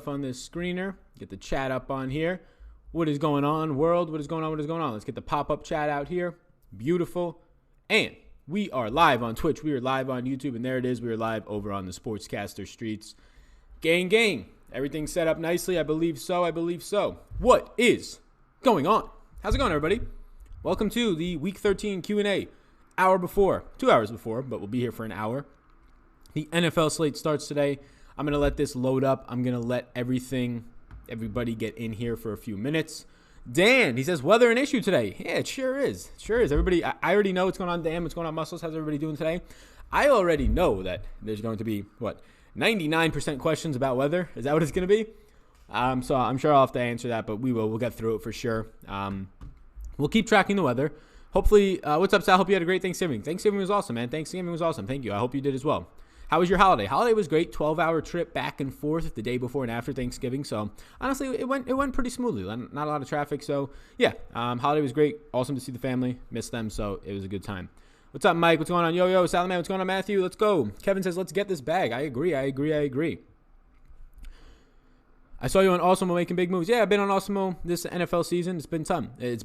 stuff on this screener. Get the chat up on here. What is going on, world? What is going on? What is going on? Let's get the pop-up chat out here. Beautiful. And we are live on Twitch. We are live on YouTube. And there it is. We are live over on the Sportscaster streets. Gang. Everything's set up nicely. I believe so. What is going on? How's it going, everybody? Welcome to the Week 13 Q&A. 2 hours before, but we'll be here for an hour. The NFL slate starts today. I'm going to let this load up. I'm going to let everybody get in here for a few minutes. Dan, he says, weather an issue today. Yeah, it sure is. Everybody, I already know what's going on, Dan. What's going on, Muscles? How's everybody doing today? I already know that there's going to be, 99% questions about weather. Is that what it's going to be? So I'm sure I'll have to answer that, but we will. We'll get through it for sure. We'll keep tracking the weather. Hopefully, what's up, Sal? Hope you had a great Thanksgiving. Thanksgiving was awesome, man. Thanksgiving was awesome. Thank you. I hope you did as well. How was your holiday? Holiday was great. 12-hour trip back and forth the day before and after Thanksgiving. So honestly, it went pretty smoothly. Not a lot of traffic. So yeah, holiday was great. Awesome to see the family. Missed them. So it was a good time. What's up, Mike? What's going on? Yo, Salad Man. What's going on, Matthew? Let's go. Kevin says, let's get this bag. I agree. I saw you on Awesome making big moves. Yeah, I've been on Awesome this NFL season. It's been fun. It's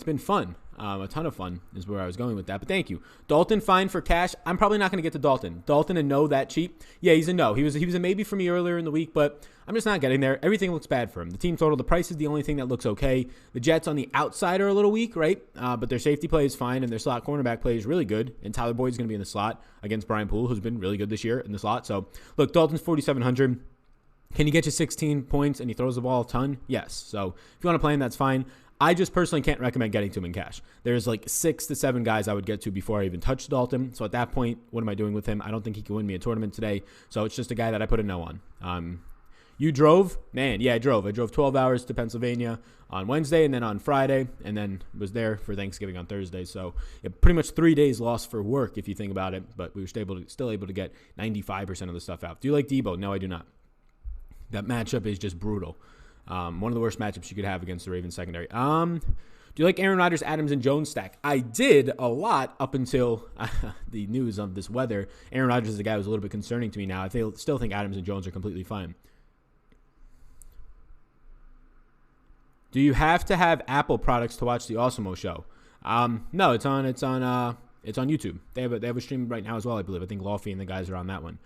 been fun. A ton of fun is where I was going with that. But thank you. Dalton, fine for cash. I'm probably not going to get to Dalton. Dalton a no that cheap. Yeah, he's a no. He was a maybe for me earlier in the week, but I'm just not getting there. Everything looks bad for him. The team total, the price is the only thing that looks okay. The Jets on the outside are a little weak, right? But their safety play is fine, and their slot cornerback play is really good. And Tyler Boyd's going to be in the slot against Brian Poole, who's been really good this year in the slot. So, look, Dalton's 4,700. Can he get you 16 points and he throws the ball a ton? Yes. So if you want to play him, that's fine. I just personally can't recommend getting to him in cash. There's like 6 to 7 guys I would get to before I even touch Dalton. So at that point, what am I doing with him? I don't think he can win me a tournament today. So it's just a guy that I put a no on. You drove? Man, yeah, I drove. I drove 12 hours to Pennsylvania on Wednesday and then on Friday and then was there for Thanksgiving on Thursday. So yeah, pretty much 3 days lost for work if you think about it. But we were still able to get 95% of the stuff out. Do you like Debo? No, I do not. That matchup is just brutal. One of the worst matchups you could have against the Ravens secondary. Do you like Aaron Rodgers, Adams, and Jones stack? I did a lot up until the news of this weather. Aaron Rodgers is the guy who was a little bit concerning to me now. I still think Adams and Jones are completely fine. Do you have to have Apple products to watch the Awesemo show? No, it's on YouTube. They have a stream right now as well, I believe. I think Laufey and the guys are on that one.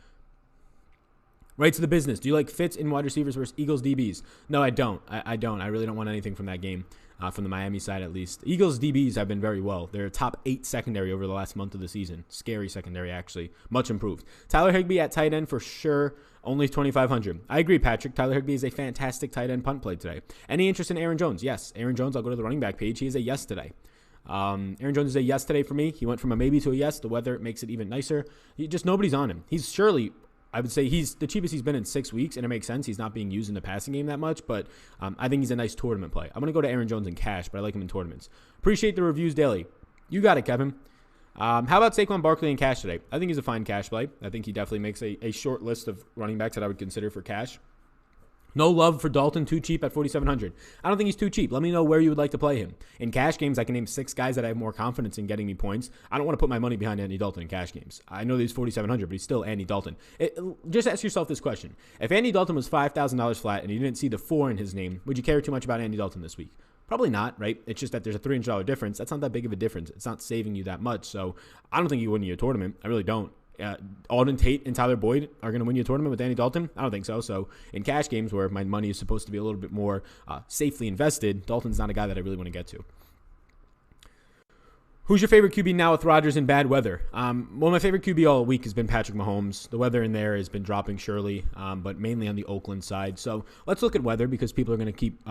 Right to the business. Do you like Fitz in wide receivers versus Eagles DBs? No, I don't. I don't. I really don't want anything from that game, from the Miami side at least. Eagles DBs have been very well. They're a top 8 secondary over the last month of the season. Scary secondary, actually. Much improved. Tyler Higbee at tight end for sure. Only 2,500. I agree, Patrick. Tyler Higbee is a fantastic tight end punt play today. Any interest in Aaron Jones? Yes. Aaron Jones, I'll go to the running back page. He is a yes today. Aaron Jones is a yes today for me. He went from a maybe to a yes. The weather makes it even nicer. Nobody's on him. He's surely... I would say he's the cheapest he's been in 6 weeks, and it makes sense. He's not being used in the passing game that much, but I think he's a nice tournament play. I'm going to go to Aaron Jones in cash, but I like him in tournaments. Appreciate the reviews daily. You got it, Kevin. How about Saquon Barkley in cash today? I think he's a fine cash play. I think he definitely makes a short list of running backs that I would consider for cash. No love for Dalton, too cheap at 4,700. I don't think he's too cheap. Let me know where you would like to play him. In cash games, I can name 6 guys that I have more confidence in getting me points. I don't want to put my money behind Andy Dalton in cash games. I know that he's 4,700, but he's still Andy Dalton. Just ask yourself this question. If Andy Dalton was $5,000 flat and you didn't see the 4 in his name, would you care too much about Andy Dalton this week? Probably not, right? It's just that there's a $300 difference. That's not that big of a difference. It's not saving you that much. So I don't think you win you a tournament. I really don't. Alden Tate and Tyler Boyd are going to win you a tournament with Andy Dalton? I don't think so. So in cash games where my money is supposed to be a little bit more safely invested, Dalton's not a guy that I really want to get to. Who's your favorite QB now with Rodgers in bad weather? Well, my favorite QB all week has been Patrick Mahomes. The weather in there has been dropping surely, but mainly on the Oakland side. So let's look at weather because people are going to keep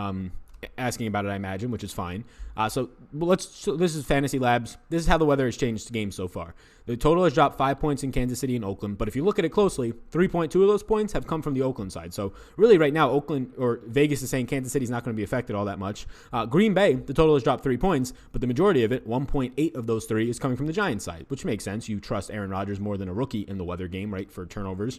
asking about it, I imagine, which is fine. So this is Fantasy Labs. This is how the weather has changed the game so far. The total has dropped 5 points in Kansas City and Oakland, but if you look at it closely, 3.2 of those points have come from the Oakland side. So really right now, Oakland or Vegas is saying Kansas City is not going to be affected all that much. Green Bay, the total has dropped 3 points, but the majority of it, 1.8 of those 3, is coming from the Giants side, which makes sense. You trust Aaron Rodgers more than a rookie in the weather game, right, for turnovers.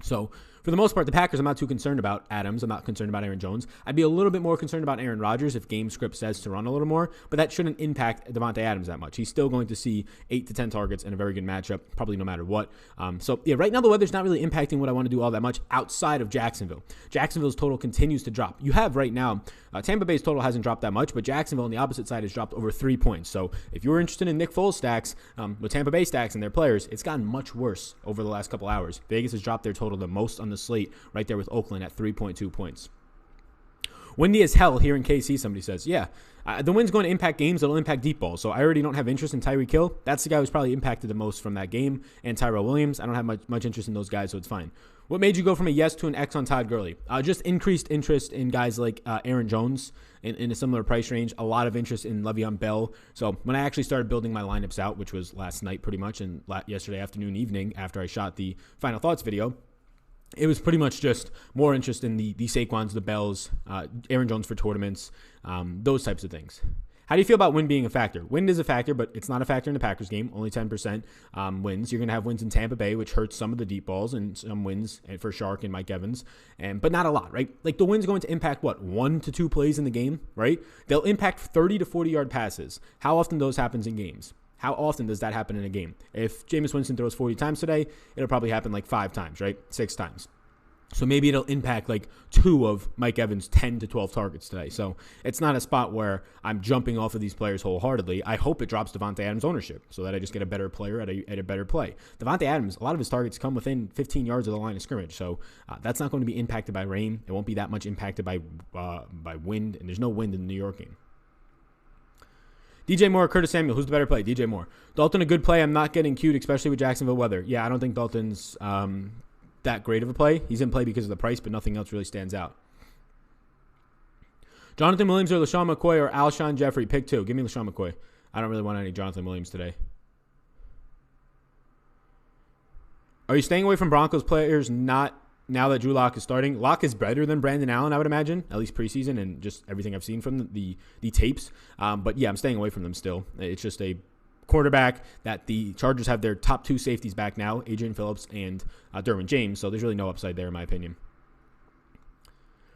So For the most part, the Packers, I'm not too concerned about Adams. I'm not concerned about Aaron Jones. I'd be a little bit more concerned about Aaron Rodgers if game script says to run a little more, but that shouldn't impact Davante Adams that much. He's still going to see 8 to 10 targets in a very good matchup, probably no matter what. So yeah, right now the weather's not really impacting what I want to do all that much outside of Jacksonville. Jacksonville's total continues to drop. You have right now, Tampa Bay's total hasn't dropped that much, but Jacksonville on the opposite side has dropped over 3 points. So if you're interested in Nick Foles stacks, with Tampa Bay stacks and their players, it's gotten much worse over the last couple hours. Vegas has dropped their total the most on the slate, right there with Oakland at 3.2 points. Windy as hell here in KC, somebody says. Yeah, the wind's going to impact games. It'll impact deep balls. So I already don't have interest in Tyreek Hill. That's the guy who's probably impacted the most from that game. And Tyrell Williams. I don't have much interest in those guys, so it's fine. What made you go from a yes to an X on Todd Gurley? Just increased interest in guys like Aaron Jones in a similar price range. A lot of interest in Le'Veon Bell. So when I actually started building my lineups out, which was last night pretty much and yesterday afternoon, evening after I shot the Final Thoughts video, it was pretty much just more interest in the Saquons, the Bells, Aaron Jones for tournaments, those types of things. How do you feel about wind being a factor? Wind is a factor, but it's not a factor in the Packers game. Only 10% wins. You're going to have wins in Tampa Bay, which hurts some of the deep balls, and some wins for Shark and Mike Evans, but not a lot, right? Like the wind's going to impact, 1 to 2 plays in the game, right? They'll impact 30 to 40-yard passes. How often those happens in games? How often does that happen in a game? If Jameis Winston throws 40 times today, it'll probably happen like 5 times, right? 6 times. So maybe it'll impact like 2 of Mike Evans' 10 to 12 targets today. So it's not a spot where I'm jumping off of these players wholeheartedly. I hope it drops Davante Adams' ownership so that I just get a better player at a better play. Davante Adams, a lot of his targets come within 15 yards of the line of scrimmage. So that's not going to be impacted by rain. It won't be that much impacted by wind, and there's no wind in the New York game. DJ Moore or Curtis Samuel, who's the better play? DJ Moore. Dalton, a good play. I'm not getting cute, especially with Jacksonville weather. Yeah, I don't think Dalton's that great of a play. He's in play because of the price, but nothing else really stands out. Jonathan Williams or LaShawn McCoy or Alshon Jeffrey. Pick 2. Give me LaShawn McCoy. I don't really want any Jonathan Williams today. Are you staying away from Broncos players not now that Drew Lock is starting? Lock is better than Brandon Allen, I would imagine, at least preseason and just everything I've seen from the tapes. But yeah, I'm staying away from them still. It's just a quarterback that the Chargers have their top 2 safeties back now, Adrian Phillips and Derwin James. So there's really no upside there in my opinion.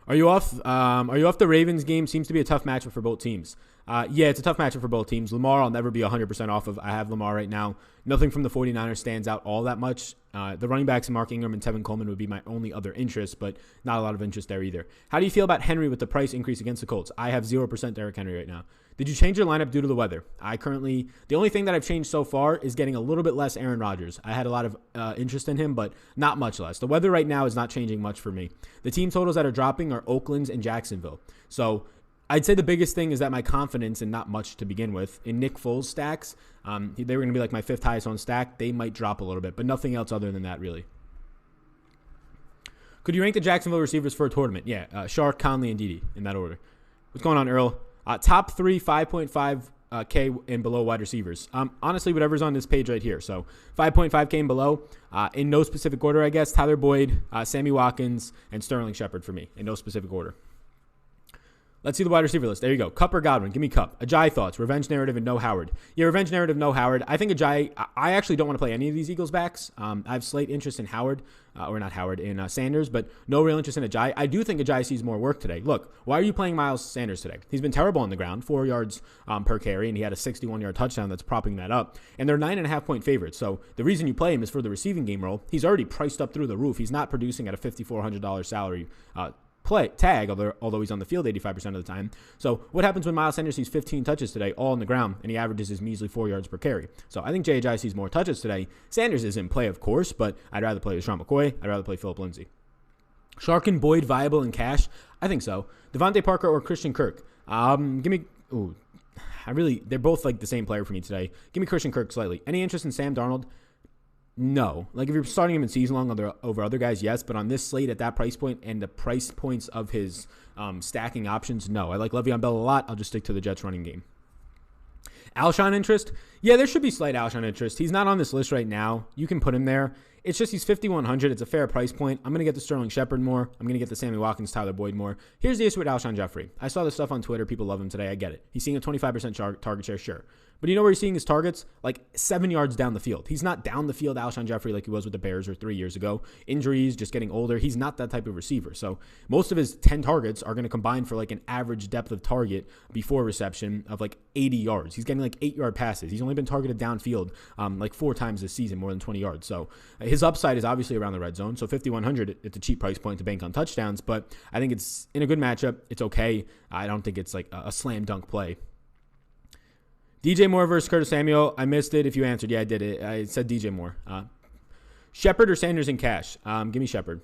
Are you off the Ravens game? Seems to be a tough matchup for both teams. Yeah, it's a tough matchup for both teams. Lamar, I'll never be 100% off of. I have Lamar right now. Nothing from the 49ers stands out all that much. The running backs, Mark Ingram and Tevin Coleman, would be my only other interest, but not a lot of interest there either. How do you feel about Henry with the price increase against the Colts? I have 0% Derrick Henry right now. Did you change your lineup due to the weather? The only thing that I've changed so far is getting a little bit less Aaron Rodgers. I had a lot of interest in him, but not much less. The weather right now is not changing much for me. The team totals that are dropping are Oakland's and Jacksonville. So I'd say the biggest thing is that my confidence, and not much to begin with, in Nick Foles stacks, they were going to be like my 5th highest on stack. They might drop a little bit, but nothing else other than that, really. Could you rank the Jacksonville receivers for a tournament? Yeah, Shark, Conley, and Dede in that order. What's going on, Earl? Top 3, 5.5 K and below wide receivers. Honestly, whatever's on this page right here. So 5.5 K and below, in no specific order, I guess. Tyler Boyd, Sammy Watkins, and Sterling Shepard for me in no specific order. Let's see the wide receiver list. There you go. Kupp or Godwin? Give me Kupp. Ajay thoughts. Revenge narrative and no Howard. Yeah, revenge narrative, no Howard. I think Ajay, I actually don't want to play any of these Eagles backs. I have slight interest in Howard, in Sanders, but no real interest in Ajay. I do think Ajay sees more work today. Look, why are you playing Miles Sanders today? He's been terrible on the ground, 4 yards per carry, and he had a 61-yard touchdown that's propping that up. And they're 9.5-point favorites. So the reason you play him is for the receiving game role. He's already priced up through the roof. He's not producing at a $5,400 salary tag, although he's on the field 85% of the time. So what happens when Miles Sanders sees 15 touches today, all on the ground, and he averages his measly 4 yards per carry? So I think J.J. sees more touches today. Sanders is in play, of course, but I'd rather play LaShawn McCoy. I'd rather play Phillip Lindsay. Shark and Boyd viable in cash? I think so. Devontae Parker or Christian Kirk? They're both like the same player for me today. Give me Christian Kirk slightly. Any interest in Sam Darnold? No. Like if you're starting him in season long over other guys, yes. But on this slate at that price point and the price points of his stacking options, no. I like Le'Veon Bell a lot. I'll just stick to the Jets running game. Alshon interest? Yeah, there should be slight Alshon interest. He's not on this list right now. You can put him there. It's just he's 5,100. It's a fair price point. I'm going to get the Sterling Shepard more. I'm going to get the Sammy Watkins, Tyler Boyd more. Here's the issue with Alshon Jeffrey. I saw this stuff on Twitter. People love him today. I get it. He's seeing a 25% target share, sure. But you know where he's seeing his targets? Like 7 yards down the field. He's not down the field Alshon Jeffrey like he was with the Bears or 3 years ago. Injuries, just getting older. He's not that type of receiver. So most of his 10 targets are going to combine for like an average depth of target before reception of like 80 yards. He's getting like 8-yard passes. He's only been targeted downfield like 4 times this season, more than 20 yards. So his upside is obviously around the red zone. So 5,100, it's a cheap price point to bank on touchdowns, but I think it's in a good matchup. It's okay. I don't think it's like a slam dunk play. DJ Moore versus Curtis Samuel. I missed it. If you answered, yeah, I did it. I said DJ Moore. Shepard or Sanders in cash? Give me Shepard.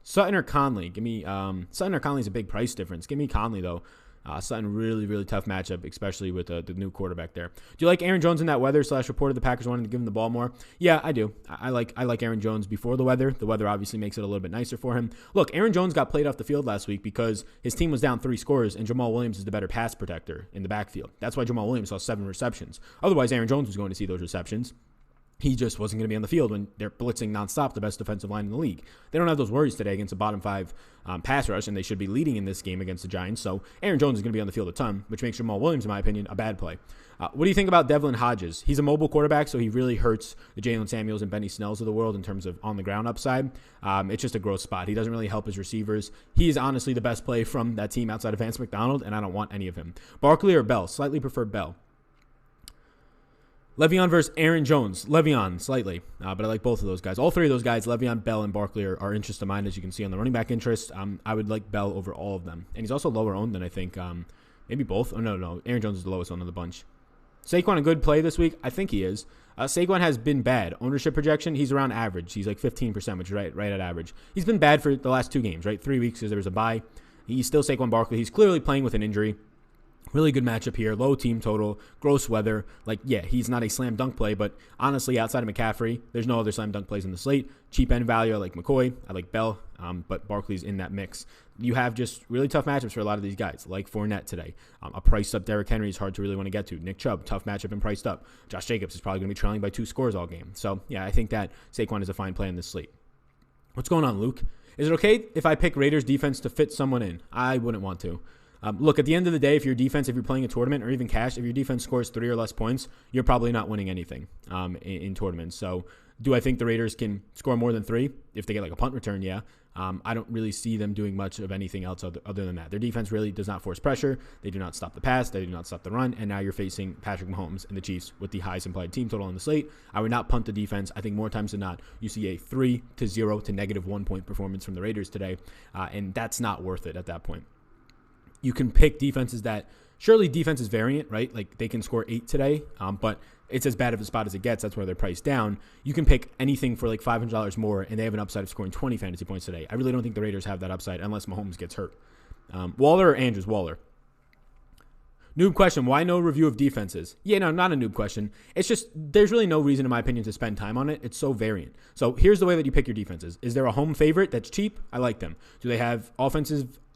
Sutton or Conley? Give me Sutton or Conley's a big price difference. Give me Conley though. Sutton, really, really tough matchup, especially with the new quarterback there. Do you like Aaron Jones in that weather / reported the Packers wanted to give him the ball more? Yeah, I do. I like Aaron Jones before the weather. The weather obviously makes it a little bit nicer for him. Look, Aaron Jones got played off the field last week because his team was down 3 scores, and Jamal Williams is the better pass protector in the backfield. That's why Jamal Williams saw 7 receptions. Otherwise, Aaron Jones was going to see those receptions. He just wasn't going to be on the field when they're blitzing nonstop the best defensive line in the league. They don't have those worries today against a bottom 5 pass rush, and they should be leading in this game against the Giants. So Aaron Jones is going to be on the field a ton, which makes Jamal Williams, in my opinion, a bad play. What do you think about Devlin Hodges? He's a mobile quarterback, so he really hurts the Jalen Samuels and Benny Snells of the world in terms of on-the-ground upside. It's just a gross spot. He doesn't really help his receivers. He is honestly the best play from that team outside of Vance McDonald, and I don't want any of him. Barkley or Bell? Slightly prefer Bell. Le'Veon versus Aaron Jones. Le'Veon, slightly, but I like both of those guys. All 3 of those guys, Le'Veon, Bell, and Barkley, are interests of mine, as you can see on the running back interest. I would like Bell over all of them. And he's also lower owned than I think. Maybe both. Oh, no. Aaron Jones is the lowest owned of the bunch. Saquon, a good play this week? I think he is. Saquon has been bad. Ownership projection, he's around average. He's like 15%, which is right at average. He's been bad for the last 2 games, right? 3 weeks because there was a bye. He's still Saquon Barkley. He's clearly playing with an injury. Really good matchup here. Low team total. Gross weather. Like, yeah, he's not a slam dunk play, but honestly, outside of McCaffrey, there's no other slam dunk plays in the slate. Cheap end value. I like McCoy. I like Bell, but Barkley's in that mix. You have just really tough matchups for a lot of these guys, like Fournette today. A priced up Derrick Henry is hard to really want to get to. Nick Chubb, tough matchup and priced up. Josh Jacobs is probably going to be trailing by 2 scores all game. So, yeah, I think that Saquon is a fine play in this slate. What's going on, Luke? Is it okay if I pick Raiders defense to fit someone in? I wouldn't want to. Look, at the end of the day, if you're playing a tournament or even cash, if your defense scores 3 or less points, you're probably not winning anything in tournaments. So do I think the Raiders can score more than 3? If they get like a punt return, yeah. I don't really see them doing much of anything else other than that. Their defense really does not force pressure. They do not stop the pass. They do not stop the run. And now you're facing Patrick Mahomes and the Chiefs with the highest implied team total on the slate. I would not punt the defense. I think more times than not, you see a 3-0 to -1 point performance from the Raiders today. And that's not worth it at that point. You can pick defenses that, surely defense is variant, right? Like they can score 8 today, but it's as bad of a spot as it gets. That's where they're priced down. You can pick anything for like $500 more, and they have an upside of scoring 20 fantasy points today. I really don't think the Raiders have that upside unless Mahomes gets hurt. Waller or Andrews? Waller. Noob question, why no review of defenses? Yeah, no, not a noob question. It's just, there's really no reason, in my opinion, to spend time on it. It's so variant. So here's the way that you pick your defenses. Is there a home favorite that's cheap? I like them. Do they have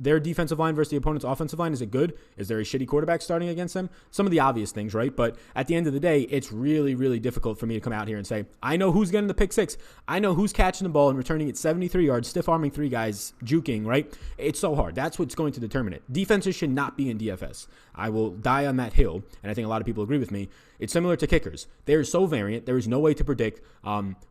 their defensive line versus the opponent's offensive line? Is it good? Is there a shitty quarterback starting against them? Some of the obvious things, right? But at the end of the day, it's really, really difficult for me to come out here and say, I know who's getting the pick 6. I know who's catching the ball and returning it 73 yards, stiff-arming 3 guys, juking, right? It's so hard. That's what's going to determine it. Defenses should not be in DFS. I will die on that hill, and I think a lot of people agree with me. It's similar to kickers. They're so variant. There is no way to predict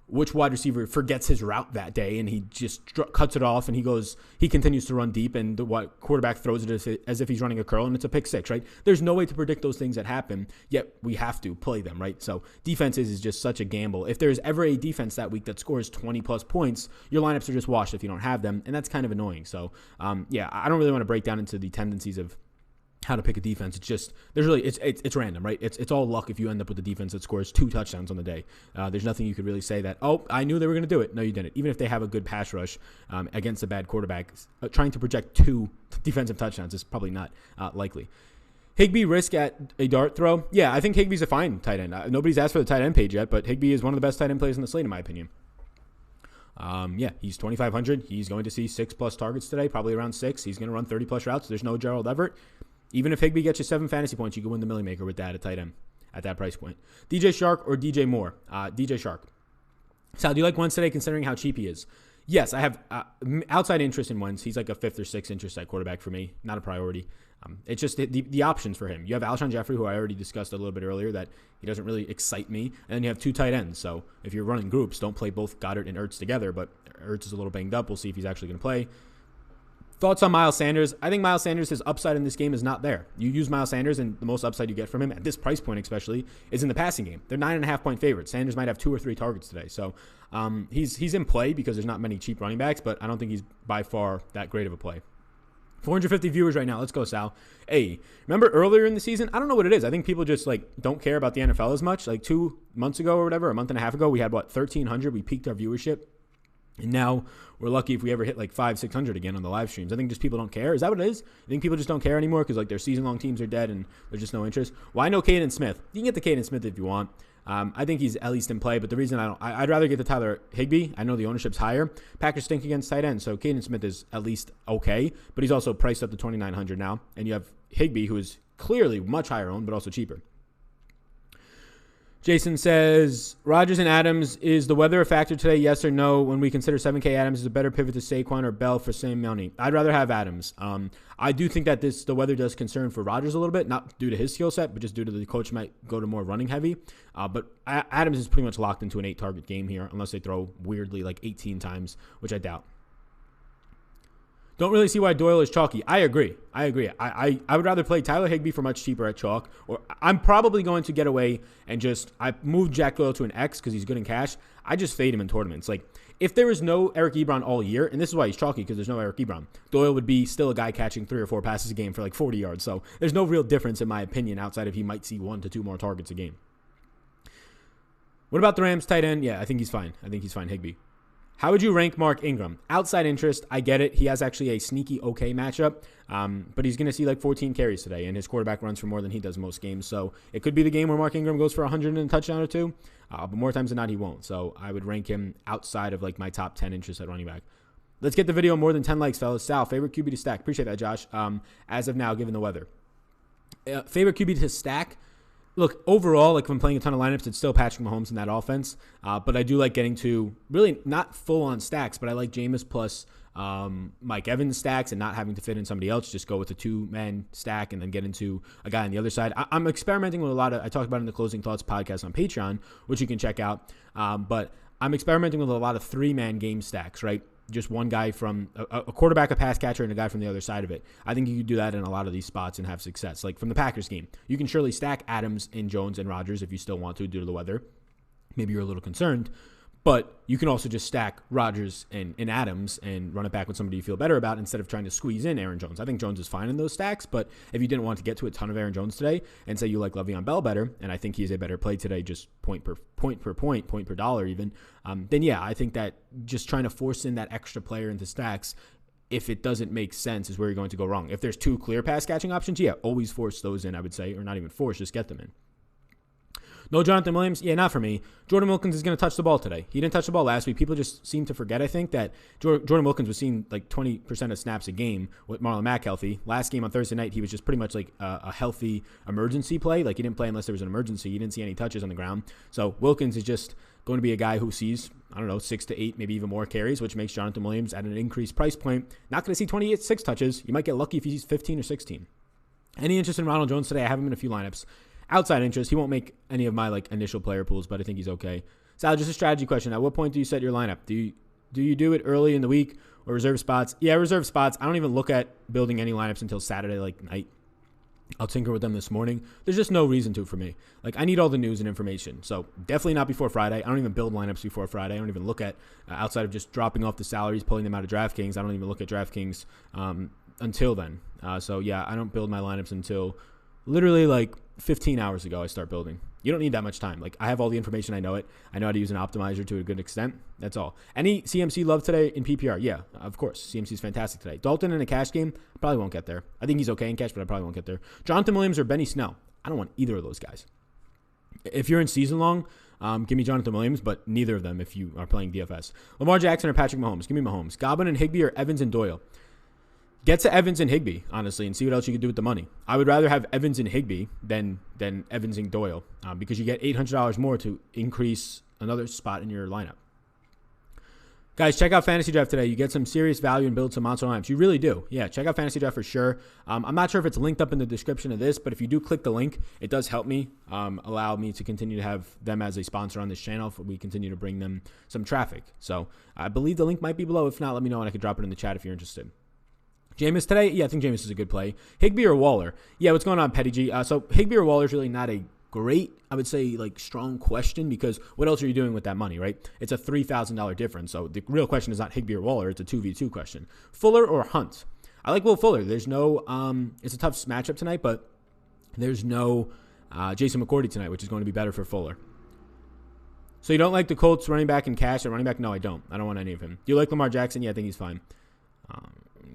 which wide receiver forgets his route that day, and he just cuts it off, and he continues to run deep, and the quarterback throws it as if he's running a curl, and it's a pick 6, right? There's no way to predict those things that happen, yet we have to play them, right? So defenses is just such a gamble. If there's ever a defense that week that scores 20-plus points, your lineups are just washed if you don't have them, and that's kind of annoying. So, yeah, I don't really want to break down into the tendencies of how to pick a defense. It's just, it's random, right? It's all luck if you end up with a defense that scores 2 touchdowns on the day. There's nothing you could really say that, oh, I knew they were going to do it. No, you didn't. Even if they have a good pass rush against a bad quarterback, trying to project 2 defensive touchdowns is probably not likely. Higbee risk at a dart throw? Yeah, I think Higbee's a fine tight end. Nobody's asked for the tight end page yet, but Higbee is one of the best tight end players in the slate, in my opinion. Yeah, he's 2,500. He's going to see 6+ targets today, probably around 6. He's going to run 30+ routes. There's no Gerald Everett. Even if Higbee gets you 7 fantasy points, you can win the Millie Maker with that at tight end at that price point. DJ Shark or DJ Moore? DJ Shark. Sal, do you like Wentz today considering how cheap he is? Yes, I have outside interest in Wentz. He's like a 5th or 6th interest at quarterback for me. Not a priority. It's just the options for him. You have Alshon Jeffrey, who I already discussed a little bit earlier, that he doesn't really excite me. And then you have 2 tight ends. So if you're running groups, don't play both Goddard and Ertz together. But Ertz is a little banged up. We'll see if he's actually going to play. Thoughts on Miles Sanders? I think Miles Sanders, his upside in this game is not there. You use Miles Sanders, and the most upside you get from him at this price point especially is in the passing game. They're 9.5-point favorites. Sanders might have 2 or 3 targets today. So he's in play because there's not many cheap running backs, but I don't think he's by far that great of a play. 450 viewers right now. Let's go, Sal. Hey, remember earlier in the season? I don't know what it is. I think people just don't care about the NFL as much. 2 months ago or whatever, a month and a half ago, we had 1,300. We peaked our viewership. And now we're lucky if we ever hit 500-600 again on the live streams. I think just people don't care. Is that what it is? I think people just don't care anymore because their season-long teams are dead and there's just no interest. Why no Caden Smith? You can get the Caden Smith if you want. I think he's at least in play, but the reason I'd rather get the Tyler Higbee. I know the ownership's higher. Packers stink against tight ends, so Caden Smith is at least okay, but he's also priced up to $2,900 now. And you have Higbee, who is clearly much higher owned, but also cheaper. Jason says, Rodgers and Adams, is the weather a factor today, yes or no, when we consider 7K Adams is a better pivot to Saquon or Bell for same money? I'd rather have Adams. I do think that the weather does concern for Rodgers a little bit, not due to his skill set, but just due to the coach might go to more running heavy. But Adams is pretty much locked into an 8-target game here, unless they throw weirdly 18 times, which I doubt. Don't really see why Doyle is chalky. I agree. I would rather play Tyler Higbee for much cheaper at chalk, or I'm probably going to get away and I moved Jack Doyle to an X because he's good in cash. I just fade him in tournaments. If there was no Eric Ebron all year, and this is why he's chalky because there's no Eric Ebron, Doyle would be still a guy catching 3 or 4 passes a game for 40 yards. So there's no real difference in my opinion outside of he might see 1 to 2 more targets a game. What about the Rams tight end? Yeah, I think he's fine. Higbee. How would you rank Mark Ingram? Outside interest, I get it. He has actually a sneaky okay matchup, but he's going to see 14 carries today, and his quarterback runs for more than he does most games. So it could be the game where Mark Ingram goes for 100 and a touchdown or 2, but more times than not, he won't. So I would rank him outside of my top 10 interests at running back. Let's get the video more than 10 likes, fellas. Sal, favorite QB to stack? Appreciate that, Josh. As of now, given the weather. Favorite QB to stack? Look, overall, if I'm playing a ton of lineups, it's still Patrick Mahomes in that offense. But I do like getting to really not full-on stacks, but I like Jameis plus Mike Evans stacks and not having to fit in somebody else. Just go with a 2-man stack and then get into a guy on the other side. I'm experimenting with a lot of – I talked about it in the Closing Thoughts podcast on Patreon, which you can check out. But I'm experimenting with a lot of 3-man game stacks, right? Just one guy from a quarterback, a pass catcher, and a guy from the other side of it. I think you could do that in a lot of these spots and have success. From the Packers game, you can surely stack Adams and Jones and Rodgers if you still want to due to the weather. Maybe you're a little concerned. But you can also just stack Rodgers and Adams and run it back with somebody you feel better about instead of trying to squeeze in Aaron Jones. I think Jones is fine in those stacks, but if you didn't want to get to a ton of Aaron Jones today and say you like Le'Veon Bell better, and I think he's a better play today, just point per dollar even, then yeah, I think that just trying to force in that extra player into stacks, if it doesn't make sense, is where you're going to go wrong. If there's 2 clear pass catching options, yeah, always force those in, I would say, or not even force, just get them in. No Jonathan Williams? Yeah, not for me. Jordan Wilkins is going to touch the ball today. He didn't touch the ball last week. People just seem to forget, I think, that Jordan Wilkins was seeing 20% of snaps a game with Marlon Mack healthy. Last game on Thursday night, he was just pretty much a healthy emergency play. He didn't play unless there was an emergency. He didn't see any touches on the ground. So Wilkins is just going to be a guy who sees, 6 to 8, maybe even more carries, which makes Jonathan Williams at an increased price point not going to see 26 touches. You might get lucky if he sees 15 or 16. Any interest in Ronald Jones today? I have him in a few lineups. Outside interest, he won't make any of my initial player pools, but I think he's okay. Sal, just a strategy question. At what point do you set your lineup? Do you do it early in the week or reserve spots? Yeah, reserve spots. I don't even look at building any lineups until Saturday night. I'll tinker with them this morning. There's just no reason to for me. I need all the news and information. So definitely not before Friday. I don't even build lineups before Friday. I don't even look at, outside of just dropping off the salaries, pulling them out of Draftkings, I don't even look at Draftkings until then. So yeah, I don't build my lineups until literally 15 hours ago I start building. You don't need that much time. I have all the information. I know it. I know how to use an optimizer to a good extent. That's all. Any CMC love today in PPR? Yeah, of course. CMC is fantastic today. Dalton in a cash game, I probably won't get there. I think he's okay in cash, but I probably won't get there. Jonathan Williams or Benny Snell? I don't want either of those guys. If you're in season long, give me Jonathan Williams, but neither of them if you are playing DFS. Lamar Jackson or Patrick Mahomes? Give me Mahomes. Godwin and Higbee or Evans and Doyle? Get to Evans and Higbee, honestly, and see what else you can do with the money. I would rather have Evans and Higbee than Evans and Doyle because you get $800 more to increase another spot in your lineup. Guys, check out Fantasy Draft today. You get some serious value and build some monster lineups. You really do. Yeah, check out Fantasy Draft for sure. I'm not sure if it's linked up in the description of this, but if you do click the link, it does help me, allow me to continue to have them as a sponsor on this channel. We continue to bring them some traffic. So I believe the link might be below. If not, let me know and I can drop it in the chat if you're interested. Jameis today? Yeah, I think Jameis is a good play. Higbee or Waller? Yeah, what's going on, Petty G? So Higbee or Waller is really not a great, I would say, like, strong question, because what else are you doing with that money, right? It's a $3,000 difference. So the real question is not Higbee or Waller. It's a 2v2 question. Fuller or Hunt? I like Will Fuller. There's no, it's a tough matchup tonight, but there's no Jason McCourty tonight, which is going to be better for Fuller. So you don't like the Colts running back in cash or running back? No, I don't. I don't want any of him. Do you like Lamar Jackson? Yeah, I think he's fine.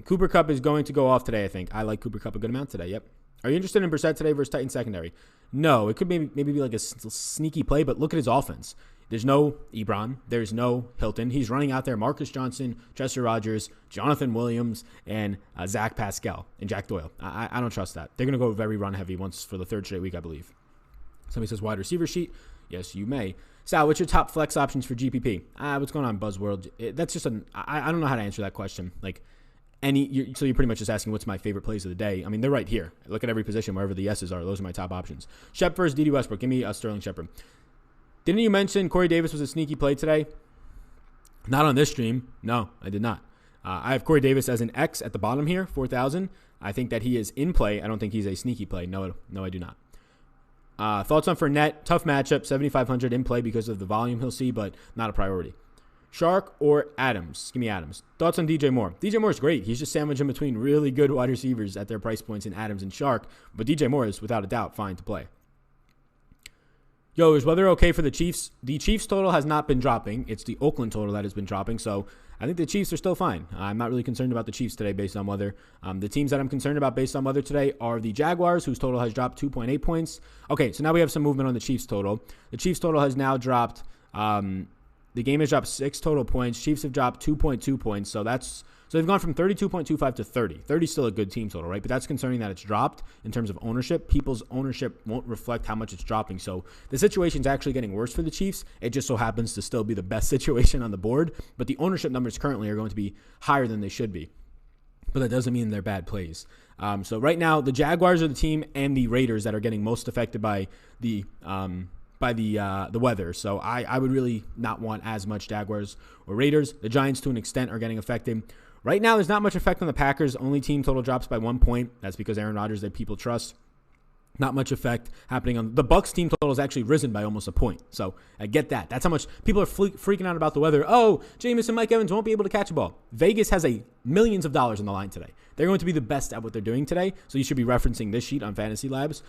Cooper Kupp is going to go off today, I think. I like Cooper Kupp a good amount today, yep. Are you interested in Brissett today versus Titans secondary? No, it could maybe be like a sneaky play, but look at his offense. There's no Ebron. There's no Hilton. He's running out there Marcus Johnson, Chester Rodgers, Jonathan Williams, and Zach Pascal and Jack Doyle. I don't trust that. They're going to go very run-heavy once for the third straight week, I believe. Somebody says wide receiver sheet. Yes, you may. Sal, what's your top flex options for GPP? What's going on, Buzzworld? That's just I don't know how to answer that question. Like, so you're pretty much just asking what's my favorite plays of the day. I mean, they're right here. Look at every position, wherever the S's are. Those are my top options. Shep versus D.D. Westbrook. Give me Sterling Shepard. Didn't you mention Corey Davis was a sneaky play today? Not on this stream. No, I did not. I have Corey Davis as an X at the bottom here, 4,000. I think that he is in play. I don't think he's a sneaky play. No, I do not. Thoughts on Fournette? Tough matchup, 7,500 in play because of the volume he'll see, but not a priority. Shark or Adams? Give me Adams. Thoughts on DJ Moore? DJ Moore is great. He's just sandwiched in between really good wide receivers at their price points in Adams and Shark, but DJ Moore is without a doubt fine to play. Yo, is weather okay for the Chiefs? The Chiefs total has not been dropping. It's the Oakland total that has been dropping, so I think the Chiefs are still fine. I'm not really concerned about the Chiefs today based on weather. The teams that I'm concerned about based on weather today are the Jaguars, whose total has dropped 2.8 points. Okay, so now we have some movement on the Chiefs total. The Chiefs total has now dropped... the game has dropped 6 total points. Chiefs have dropped 2.2 points. So they've gone from 32.25 to 30. 30 is still a good team total, right? But that's concerning that it's dropped in terms of ownership. People's ownership won't reflect how much it's dropping. So the situation's actually getting worse for the Chiefs. It just so happens to still be the best situation on the board. But the ownership numbers currently are going to be higher than they should be. But that doesn't mean they're bad plays. So right now, the Jaguars are the team and the Raiders that are getting most affected by the weather. So I would really not want as much Jaguars or Raiders. The Giants, to an extent, are getting affected. Right now, there's not much effect on the Packers. Only team total drops by 1 point. That's because Aaron Rodgers, that people trust. Not much effect happening on the Bucs. Team total has actually risen by almost a point. So I get that. That's how much people are freaking out about the weather. Oh, Jameis and Mike Evans won't be able to catch a ball. Vegas has millions of dollars on the line today. They're going to be the best at what they're doing today. So you should be referencing this sheet on Fantasy Labs.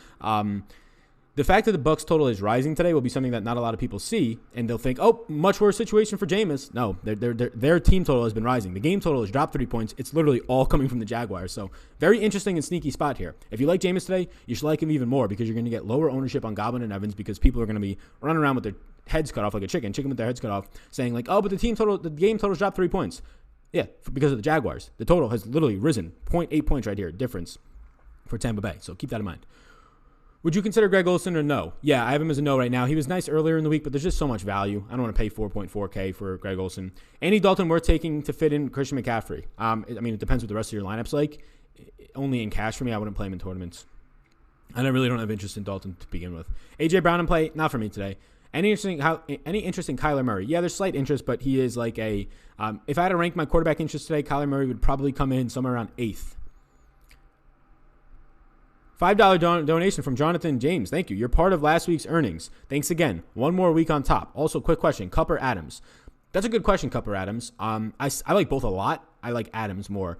The fact that the Bucs total is rising today will be something that not a lot of people see, and they'll think, oh, much worse situation for Jameis. No, their team total has been rising. The game total has dropped 3 points. It's literally all coming from the Jaguars. So very interesting and sneaky spot here. If you like Jameis today, you should like him even more because you're going to get lower ownership on Godwin and Evans because people are going to be running around with their heads cut off like a chicken with their heads cut off, saying like, oh, but the game total's dropped 3 points. Yeah, because of the Jaguars. The total has literally risen 0.8 points right here, difference for Tampa Bay. So keep that in mind. Would you consider Greg Olson or no? Yeah, I have him as a no right now. He was nice earlier in the week, but there's just so much value. I don't want to pay $4.4K for Greg Olson. Andy Dalton worth taking to fit in Christian McCaffrey. I mean, it depends what the rest of your lineup's like. Only in cash for me, I wouldn't play him in tournaments. And I really don't have interest in Dalton to begin with. A.J. Brown in play, not for me today. Any interest in Kyler Murray? Yeah, there's slight interest, but he is like if I had to rank my quarterback interest today, Kyler Murray would probably come in somewhere around 8th. $5 donation from Jonathan James. Thank you. You're part of last week's earnings. Thanks again. One more week on top. Also, quick question. Cup or Adams? That's a good question, Cup or Adams. I like both a lot. I like Adams more,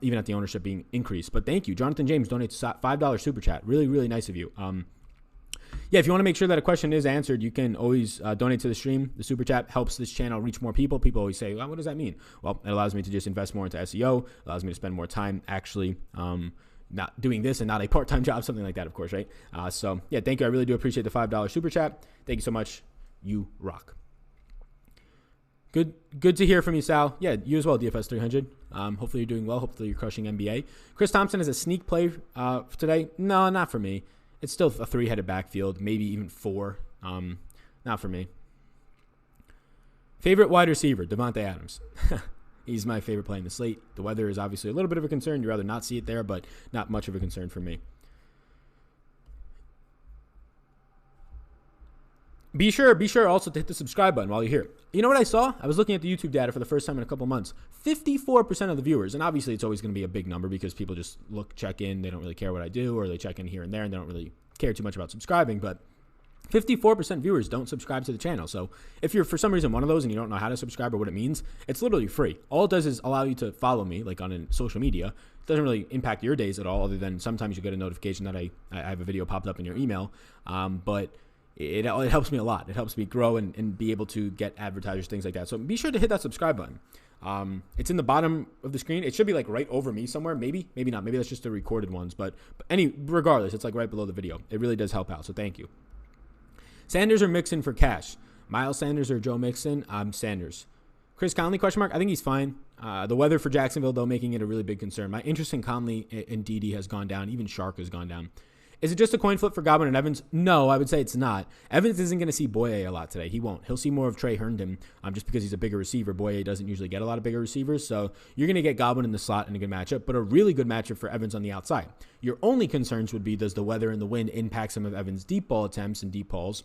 even at the ownership being increased. But thank you. Jonathan James donates $5 super chat. Really, really nice of you. Yeah, if you want to make sure that a question is answered, you can always donate to the stream. The super chat helps this channel reach more people. People always say, well, what does that mean? Well, it allows me to just invest more into SEO. Allows me to spend more time actually not doing this and not a part-time job, something like that, of course, right? So, yeah, thank you. I really do appreciate the $5 super chat. Thank you so much. You rock. Good to hear from you, Sal. Yeah, you as well, DFS 300. Hopefully you're doing well. Hopefully you're crushing NBA. Chris Thompson is a sneak play today. No, not for me. It's still a 3-headed backfield, maybe even 4. Not for me. Favorite wide receiver, Devontae Adams. He's my favorite play in the slate. The weather is obviously a little bit of a concern. You'd rather not see it there, but not much of a concern for me. Be sure also to hit the subscribe button while you're here. You know what I saw? I was looking at the YouTube data for the first time in a couple months. 54% of the viewers, and obviously it's always going to be a big number because people just check in. They don't really care what I do, or they check in here and there, and they don't really care too much about subscribing. But 54% viewers don't subscribe to the channel. So if you're for some reason one of those and you don't know how to subscribe or what it means, it's literally free. All it does is allow you to follow me, like on social media. It doesn't really impact your days at all, other than sometimes you get a notification that I have a video popped up in your email. But it helps me a lot. It helps me grow and be able to get advertisers, things like that. So be sure to hit that subscribe button. It's in the bottom of the screen. It should be like right over me somewhere. Maybe not. Maybe that's just the recorded ones. But regardless, it's like right below the video. It really does help out. So thank you. Sanders or Mixon for cash? Miles Sanders or Joe Mixon? Sanders. Chris Conley, question mark? I think he's fine. The weather for Jacksonville, though, making it a really big concern. My interest in Conley and Dede has gone down. Even Shark has gone down. Is it just a coin flip for Godwin and Evans? No, I would say it's not. Evans isn't going to see Boye a lot today. He won't. He'll see more of Trey Herndon just because he's a bigger receiver. Boye doesn't usually get a lot of bigger receivers, so you're going to get Godwin in the slot in a good matchup, but a really good matchup for Evans on the outside. Your only concerns would be, does the weather and the wind impact some of Evans' deep ball attempts and deep balls?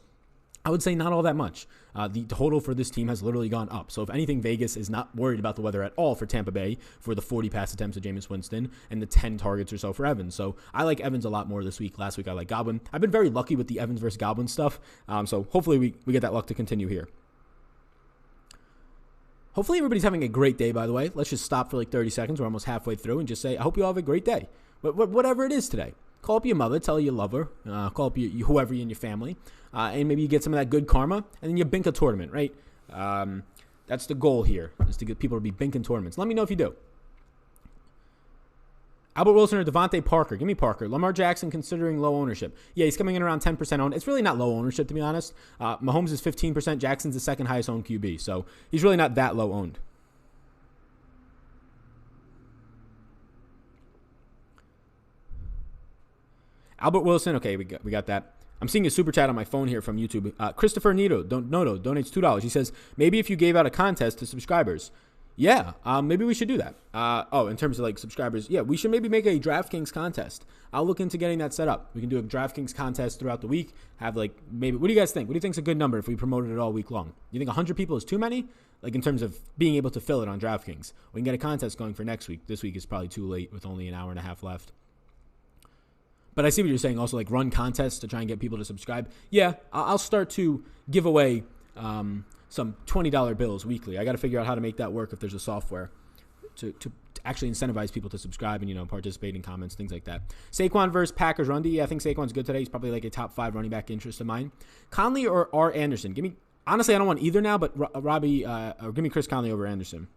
I would say not all that much. The total for this team has literally gone up. So if anything, Vegas is not worried about the weather at all for Tampa Bay for the 40 pass attempts of Jameis Winston and the 10 targets or so for Evans. So I like Evans a lot more this week. Last week I like Godwin. I've been very lucky with the Evans versus Godwin stuff. So hopefully we get that luck to continue here. Hopefully everybody's having a great day, by the way. Let's just stop for like 30 seconds. We're almost halfway through and just say, I hope you all have a great day. Whatever it is today. Call up your mother, tell her you love her, call up whoever in your family, and maybe you get some of that good karma, and then you bink a tournament, right? That's the goal here, is to get people to be binking tournaments. Let me know if you do. Albert Wilson or Devontae Parker? Give me Parker. Lamar Jackson considering low ownership. Yeah, he's coming in around 10% owned. It's really not low ownership, to be honest. Mahomes is 15%. Jackson's the second highest owned QB, so he's really not that low owned. Albert Wilson, okay, we got that. I'm seeing a super chat on my phone here from YouTube. Christopher Noto donates $2. He says, maybe if you gave out a contest to subscribers. Yeah, maybe we should do that. In terms of like subscribers, yeah, we should maybe make a Draftkings contest. I'll look into getting that set up. We can do a Draftkings contest throughout the week. Have like maybe, what do you guys think? What do you think is a good number if we promoted it all week long? You think 100 people is too many? Like in terms of being able to fill it on Draftkings. We can get a contest going for next week. This week is probably too late with only an hour and a half left. But I see what you're saying. Also, like run contests to try and get people to subscribe. Yeah, I'll start to give away some $20 bills weekly. I got to figure out how to make that work if there's a software to actually incentivize people to subscribe and, participate in comments, things like that. Saquon versus Packers run D. Yeah, I think Saquon's good today. He's probably like a top 5 running back interest of mine. Conley or R. Anderson? Honestly, I don't want either now, but Robbie, or give me Chris Conley over Anderson.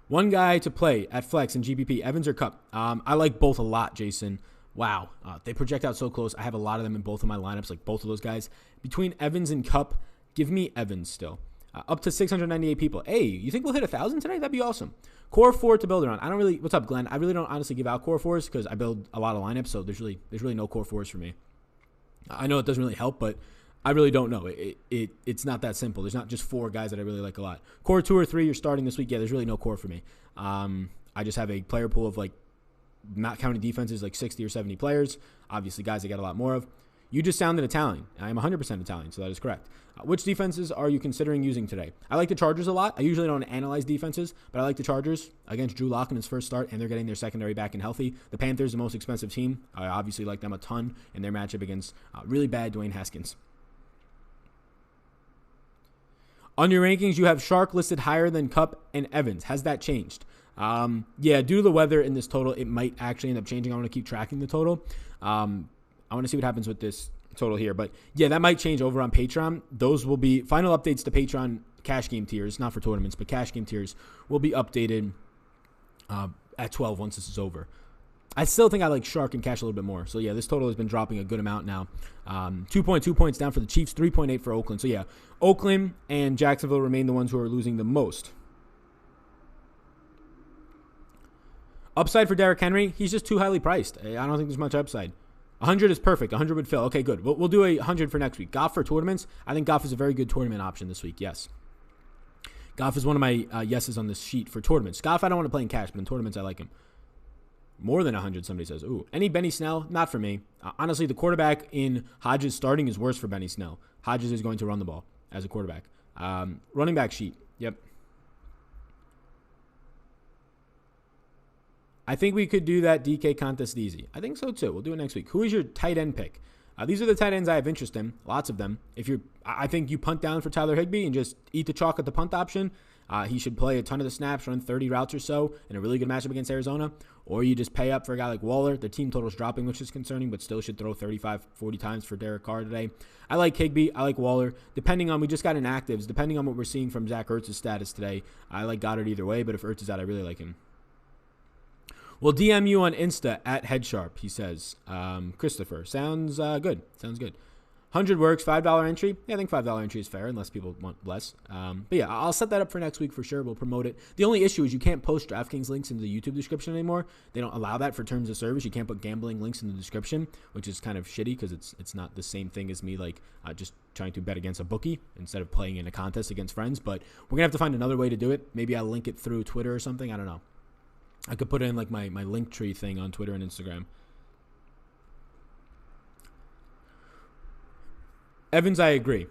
One guy to play at flex and GPP, Evans or Kupp? I like both a lot, Jason. Wow. They project out so close. I have a lot of them in both of my lineups, like both of those guys. Between Evans and Kupp, give me Evans still. Up to 698 people. Hey, you think we'll hit 1,000 today? That'd be awesome. Core 4 to build around. What's up, Glenn? I really don't honestly give out core 4s because I build a lot of lineups, so there's really no core 4s for me. I know it doesn't really help, but I really don't know. It's not that simple. There's not just 4 guys that I really like a lot. Core 2 or 3 you're starting this week. Yeah, there's really no core for me. I just have a player pool of like, not counting defenses, like 60 or 70 players. Obviously, guys I get a lot more of. You just sounded Italian. I am 100% Italian, so that is correct. Which defenses are you considering using today? I like the Chargers a lot. I usually don't analyze defenses, but I like the Chargers against Drew Lock in his first start, and they're getting their secondary back and healthy. The Panthers, the most expensive team. I obviously like them a ton in their matchup against really bad Dwayne Haskins. On your rankings, you have Shark listed higher than Kupp and Evans. Has that changed? Yeah, due to the weather in this total, it might actually end up changing. I want to keep tracking the total. I want to see what happens with this total here. But yeah, that might change over on Patreon. Those will be final updates to Patreon cash game tiers, not for tournaments, but cash game tiers will be updated at 12 once this is over. I still think I like Shark and cash a little bit more. So yeah, this total has been dropping a good amount now. 2.2 points down for the Chiefs, 3.8 for Oakland. So yeah, Oakland and Jacksonville remain the ones who are losing the most. Upside for Derrick Henry, he's just too highly priced. I don't think there's much upside. 100 is perfect. 100 would fill. Okay, good. We'll do 100 for next week. Goff for tournaments. I think Goff is a very good tournament option this week. Yes. Goff is one of my yeses on this sheet for tournaments. Goff, I don't want to play in cash, but in tournaments, I like him. More than 100, somebody says. Ooh, any Benny Snell? Not for me. Honestly, the quarterback in Hodges starting is worse for Benny Snell. Hodges is going to run the ball as a quarterback. Running back sheet. Yep. I think we could do that DK contest easy. I think so too. We'll do it next week. Who is your tight end pick? These are the tight ends I have interest in. Lots of them. I think you punt down for Tyler Higbee and just eat the chalk at the punt option. He should play a ton of the snaps, run 30 routes or so in a really good matchup against Arizona. Or you just pay up for a guy like Waller. The team total's dropping, which is concerning, but still should throw 35, 40 times for Derek Carr today. I like Higbee. I like Waller. We just got inactives. Depending on what we're seeing from Zach Ertz's status today, I like Goddard either way, but if Ertz is out, I really like him. We'll DM you on Insta at HeadSharp, he says. Christopher. Sounds good. Sounds good. 100 works, $5 entry. Yeah, I think $5 entry is fair unless people want less. But yeah, I'll set that up for next week for sure. We'll promote it. The only issue is you can't post DraftKings links in the YouTube description anymore. They don't allow that for terms of service. You can't put gambling links in the description, which is kind of shitty because it's not the same thing as me just trying to bet against a bookie instead of playing in a contest against friends. But we're going to have to find another way to do it. Maybe I'll link it through Twitter or something. I don't know. I could put in like my link tree thing on Twitter and Instagram. Evans, I agree.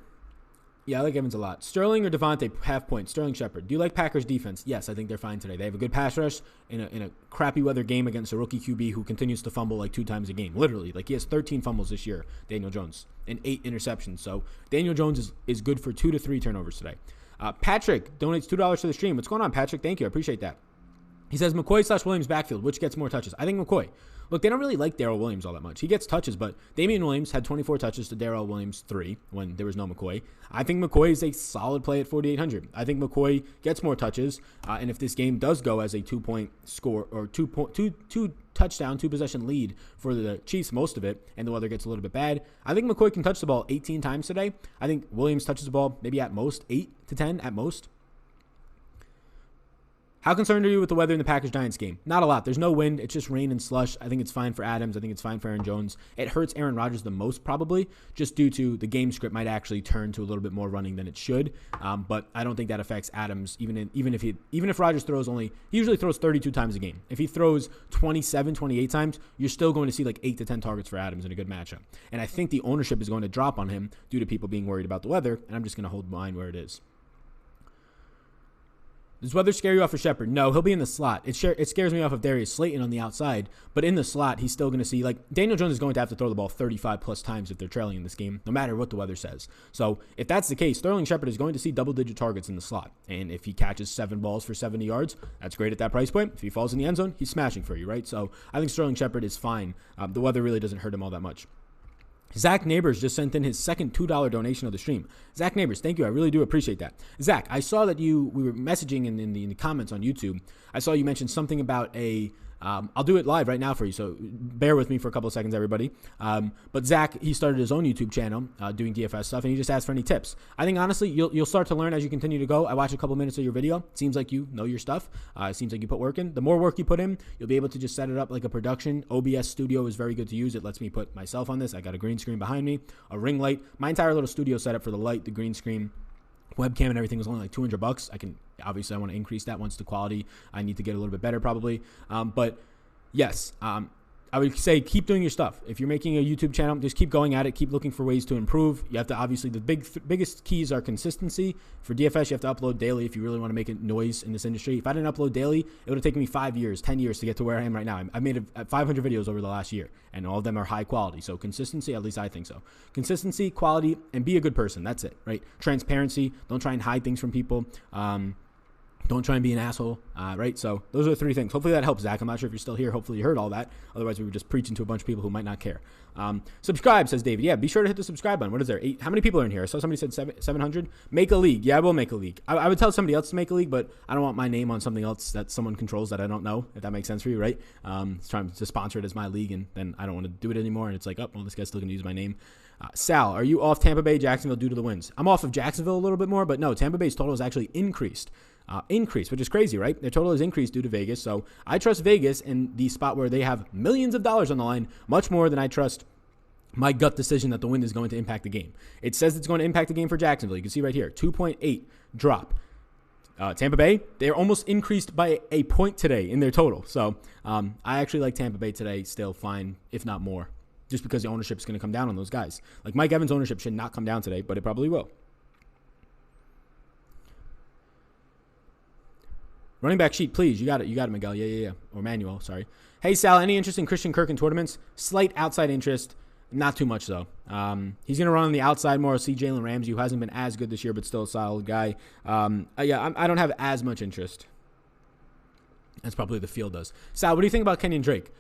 Yeah, I like Evans a lot. Sterling or Devontae, half point. Sterling Shepard. Do you like Packers defense? Yes, I think they're fine today. They have a good pass rush in a crappy weather game against a rookie QB who continues to fumble like 2 times a game. Literally. Like he has 13 fumbles this year, Daniel Jones, and 8 interceptions. So Daniel Jones is good for 2 to 3 turnovers today. Patrick donates $2 to the stream. What's going on, Patrick? Thank you. I appreciate that. He says McCoy/Williams backfield. Which gets more touches? I think McCoy. Look, they don't really like Darrell Williams all that much. He gets touches, but Damian Williams had 24 touches to Darrell Williams 3 when there was no McCoy. I think McCoy is a solid play at 4,800. I think McCoy gets more touches, and if this game does go as a 2-point score or two touchdown, 2-possession lead for the Chiefs, most of it, and the weather gets a little bit bad, I think McCoy can touch the ball 18 times today. I think Williams touches the ball maybe at most 8 to 10 at most. How concerned are you with the weather in the Packers-Giants game? Not a lot. There's no wind. It's just rain and slush. I think it's fine for Adams. I think it's fine for Aaron Jones. It hurts Aaron Rodgers the most probably just due to the game script might actually turn to a little bit more running than it should. But I don't think that affects Adams even if Rodgers throws he usually throws 32 times a game. If he throws 27, 28 times, you're still going to see like 8 to 10 targets for Adams in a good matchup. And I think the ownership is going to drop on him due to people being worried about the weather, and I'm just going to hold mine where it is. Does weather scare you off of Shepard? No, he'll be in the slot. It scares me off of Darius Slayton on the outside, but in the slot, he's still going to see, Daniel Jones is going to have to throw the ball 35 plus times if they're trailing in this game, no matter what the weather says. So if that's the case, Sterling Shepard is going to see double-digit targets in the slot, and if he catches 7 balls for 70 yards, that's great at that price point. If he falls in the end zone, he's smashing for you, right? So I think Sterling Shepard is fine. The weather really doesn't hurt him all that much. Zach Neighbors just sent in his second $2 donation of the stream. Zach Neighbors, thank you. I really do appreciate that. Zach, I saw that we were messaging in the comments on YouTube. I saw you mentioned something about I'll do it live right now for you, so bear with me for a couple of seconds, everybody. But Zach, he started his own YouTube channel doing DFS stuff, and he just asked for any tips. I think, honestly, you'll start to learn as you continue to go. I watched a couple minutes of your video. It seems like you know your stuff. It seems like you put work in. The more work you put in, you'll be able to just set it up like a production. OBS Studio is very good to use. It lets me put myself on this. I got a green screen behind me, a ring light. My entire little studio setup for the light, the green screen, webcam and everything was only like $200. I want to increase that once the quality I need to get a little bit better probably. But yes, I would say keep doing your stuff. If you're making a YouTube channel, just keep going at it. Keep looking for ways to improve. You have to obviously the biggest keys are consistency. For DFS, you have to upload daily if you really want to make a noise in this industry. If I didn't upload daily, it would have taken me 5 years, 10 years to get to where I am right now. I've made 500 videos over the last year, and all of them are high quality. So consistency, at least I think so. Consistency, quality, and be a good person. That's it, right? Transparency. Don't try and hide things from people. Don't try and be an asshole, right? So those are the 3 things. Hopefully that helps, Zach. I'm not sure if you're still here. Hopefully you heard all that. Otherwise, we were just preaching to a bunch of people who might not care. Subscribe, says David. Yeah, be sure to hit the subscribe button. What is there? 8? How many people are in here? I saw somebody said 700. Make a league. Yeah, I will make a league. I would tell somebody else to make a league, but I don't want my name on something else that someone controls that I don't know, if that makes sense for you, right? It's trying to sponsor it as my league, and then I don't want to do it anymore. And it's like, oh, well, this guy's still going to use my name. Sal, are you off Tampa Bay, Jacksonville due to the wins? I'm off of Jacksonville a little bit more, but no, Tampa Bay's total is actually increased, which is crazy, right? Their total is increased due to Vegas. So I trust Vegas in the spot where they have millions of dollars on the line, much more than I trust my gut decision that the wind is going to impact the game. It says it's going to impact the game for Jacksonville. You can see right here, 2.8 drop. Tampa Bay, they're almost increased by a point today in their total. So I actually like Tampa Bay today still fine, if not more, just because the ownership is going to come down on those guys. Like Mike Evans' ownership should not come down today, but it probably will. Running back sheet, please. You got it, Miguel. Yeah. Or Manuel, sorry. Hey, Sal, any interest in Christian Kirk in tournaments? Slight outside interest. Not too much, though. He's going to run on the outside more. See Jalen Ramsey, who hasn't been as good this year, but still a solid guy. I don't have as much interest as probably the field does. Sal, what do you think about Kenyan Drake?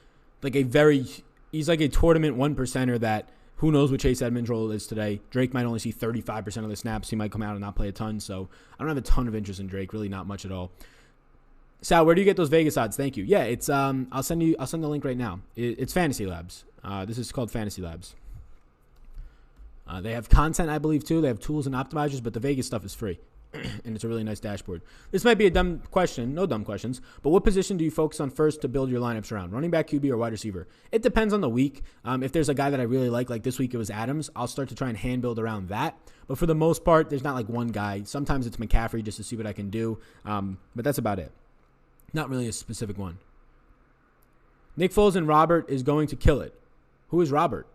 He's like a tournament 1%er that who knows what Chase Edmonds' role is today. Drake might only see 35% of the snaps. He might come out and not play a ton. So I don't have a ton of interest in Drake, really not much at all. Sal, where do you get those Vegas odds? Thank you. Yeah, it's I'll send the link right now. It's Fantasy Labs. This is called Fantasy Labs. They have content, I believe, too. They have tools and optimizers, but the Vegas stuff is free. And it's a really nice dashboard. This might be a dumb question. No dumb questions. But what position do you focus on first to build your lineups around? Running back, QB, or wide receiver? It depends on the week. If there's a guy that I really like this week it was Adams, I'll start to try and hand build around that. But for the most part, there's not like one guy. Sometimes it's McCaffrey just to see what I can do. But that's about it. Not really a specific one. Nick Foles and Robert is going to kill it. Who is Robert?